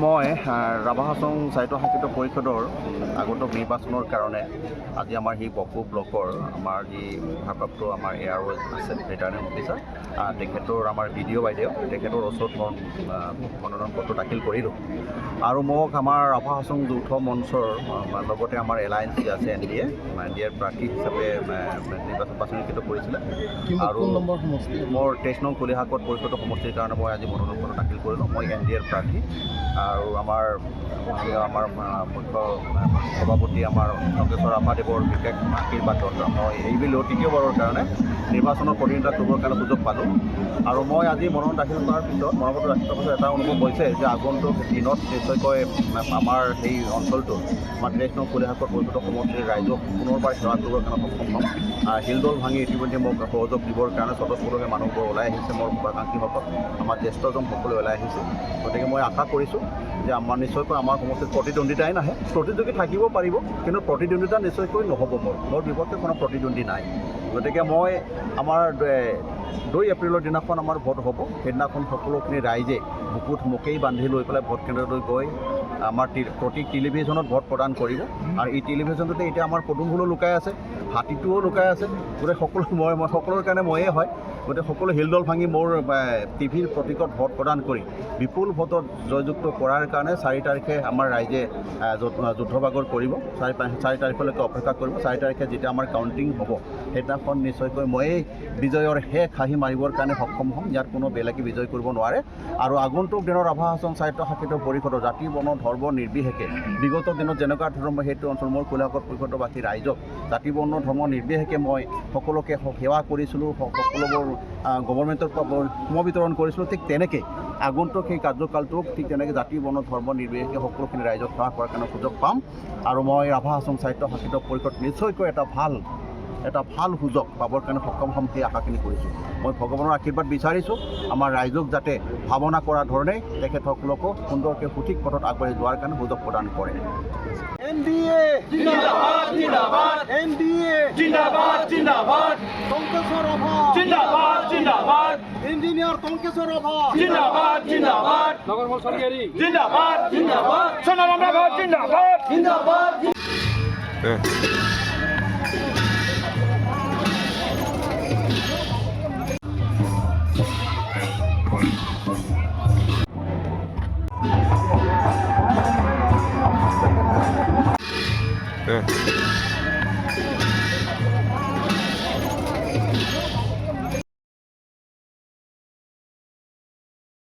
মই ৰাভা হাছং স্বায়ত্ত শাসিত পৰিষদৰ আগন্তুক নিৰ্বাচনৰ কাৰণে আজি আমাৰ সেই বকো ব্লকৰ আমাৰ যি ভাৰপ্ৰাপ্ত আমাৰ এয়াৰৱেজ আছে ৰিটাৰ্ণিং অফিচাৰ তেখেতৰ আমাৰ বিডিঅ' বাইদেউ তেখেতৰ ওচৰত মই মনোনয়ন পত্ৰ দাখিল কৰিলোঁ আৰু মোক আমাৰ ৰাভা হাছং যৌথ মঞ্চৰ লগতে আমাৰ এলায়েন্স আছে এনডিএৰ প্ৰাৰ্থী হিচাপে নিৰ্বাচন বাছনিকৃত কৰিছিলে আৰু মোৰ 23 নং কলিহাকত পৰিষদ সমষ্টিৰ কাৰণে মই আজি মনোনয়ন পত্ৰ দাখিল কৰিলোঁ। মই এনডিএৰ প্ৰাৰ্থী আৰু আমাৰ মুখ্য সভাপতি আমাৰ নগেশ্বৰ আপাদেৱৰ বিশেষ আশীৰ্বাদত মই এইবিলো তৃতীয়বাৰৰ কাৰণে নিৰ্বাচনত প্ৰতিনিধিত্ব কৰিবৰ কাৰণে সুযোগ পালোঁ আৰু মই আজি মনোনয়ন দাখিল কৰাৰ পিছত মনোনয়ন দাখিল কৰাৰ পিছত এটা অনুভৱ হৈছে যে আগন্তুক দিনত নিশ্চয়কৈ আমাৰ সেই অঞ্চলটোত আমাৰ 23 নং কলিহাকত পৰিষদ সমষ্টিৰ ৰাইজক পুনৰবাৰ সেৱা কৰিবৰ কাৰণে সক্ষম হ'ম। শিলদল ভাঙি ইতিমধ্যে মোক সহযোগ দিবৰ কাৰণে স্বতঃস্ফূৰ্তভাৱে মানুহবোৰ ওলাই আহিছে, মোৰ শুভাকাংক্ষীসকল আমাৰ জ্যেষ্ঠজন সকলোৱে ওলাই আহিছে। গতিকে মই আশা কৰিছোঁ যে আমাৰ নিশ্চয়কৈ আমাৰ সমষ্টিত প্ৰতিদ্বন্দ্বিতাই নাহে, প্ৰতিযোগী থাকিব পাৰিব কিন্তু প্ৰতিদ্বন্দ্বিতা নিশ্চয়কৈ নহ'ব। মোৰ বিপক্ষে কোনো প্ৰতিদ্বন্দ্বী নাই। গতিকে মই আমাৰ 2 এপ্ৰিলৰ দিনাখন আমাৰ ভোট হ'ব, সেইদিনাখন সকলোখিনি ৰাইজে বুকুত মোকেই বান্ধি লৈ পেলাই ভোট কেন্দ্ৰলৈ গৈ আমাৰ প্ৰতি টেলিভিশ্যনত ভোট প্ৰদান কৰিব আৰু এই টেলিভিশ্যনটোতে এতিয়া আমাৰ পদুম ফুলো লুকাই আছে, হাতীটোও লুকাই আছে। গতিকে সকলো মই সকলোৰে কাৰণে ময়ে হয়। গতিকে সকলো শিলদল ভাঙি মোৰ টিভিৰ প্ৰতীকত ভোট প্ৰদান কৰি বিপুল ভোটত জয়যুক্ত কৰাৰ কাৰণে 4 তাৰিখে আমাৰ ৰাইজে যুদ্ধবাগৰ কৰিব। 4 তাৰিখলৈকে অপেক্ষা কৰিব। 4 তাৰিখে যেতিয়া আমাৰ কাউণ্টিং হ'ব সেইদিনাখন নিশ্চয়কৈ ময়েই বিজয়ৰ শেষ হাঁহি মাৰিবৰ কাৰণে সক্ষম হ'ম। ইয়াত কোনো বেলেগে বিজয় কৰিব নোৱাৰে আৰু আগন্তুক দিনত ৰাভা হাছং স্বায়ত্ত শাসিত পৰিষদৰ জাতি বৰ্ণ ধৰ্ম নিৰ্বিশেষে বিগত দিনত যেনেকুৱা ধৰণৰ সেইটো অঞ্চল মোৰ কলিহাকত পৰিষদবাসী ৰাইজক জাতি বৰ্ণ ধৰ্ম নিৰ্বিশেষে মই সকলোকে সেৱা কৰিছিলোঁ, সকলোবোৰ গভৰ্ণমেণ্টৰ পৰা সম বিতৰণ কৰিছিলোঁ। ঠিক তেনেকৈ আগন্তুক সেই কাৰ্যকালটোক ঠিক তেনেকৈ জাতি বৰ্ণ ধৰ্ম নিৰ্বিশেষে সকলোখিনি ৰাইজক সেৱা কৰাৰ কাৰণে সুযোগ পাম আৰু মই ৰাভা হাছং স্বায়ত্ত শাসিত পৰিষদ নিশ্চয়কৈ এটা ভাল সুযোগ পাবৰ কাৰণে সক্ষম হ'ম সেই আশাখিনি কৰিছোঁ। মই ভগৱানৰ আশীৰ্বাদ বিচাৰিছোঁ আমাৰ ৰাইজক যাতে ভাৱনা কৰা ধৰণে তেখেতসকলকো সুন্দৰকৈ সঠিক পথত আগবাঢ়ি যোৱাৰ কাৰণে সুযোগ প্ৰদান কৰে। এনডিএ জিন্দাবাদ জিন্দাবাদ, এনডিএ জিন্দাবাদ জিন্দাবাদ, টঙ্কেশ্বৰ ৰাভা জিন্দাবাদ জিন্দাবাদ, ইঞ্জিনিয়াৰ টঙ্কেশ্বৰ ৰাভা জিন্দাবাদ জিন্দাবাদ, নগৰমল চৰকাৰী জিন্দাবাদ জিন্দাবাদ, সোণাৰাম ৰাভা জিন্দাবাদ জিন্দাবাদ।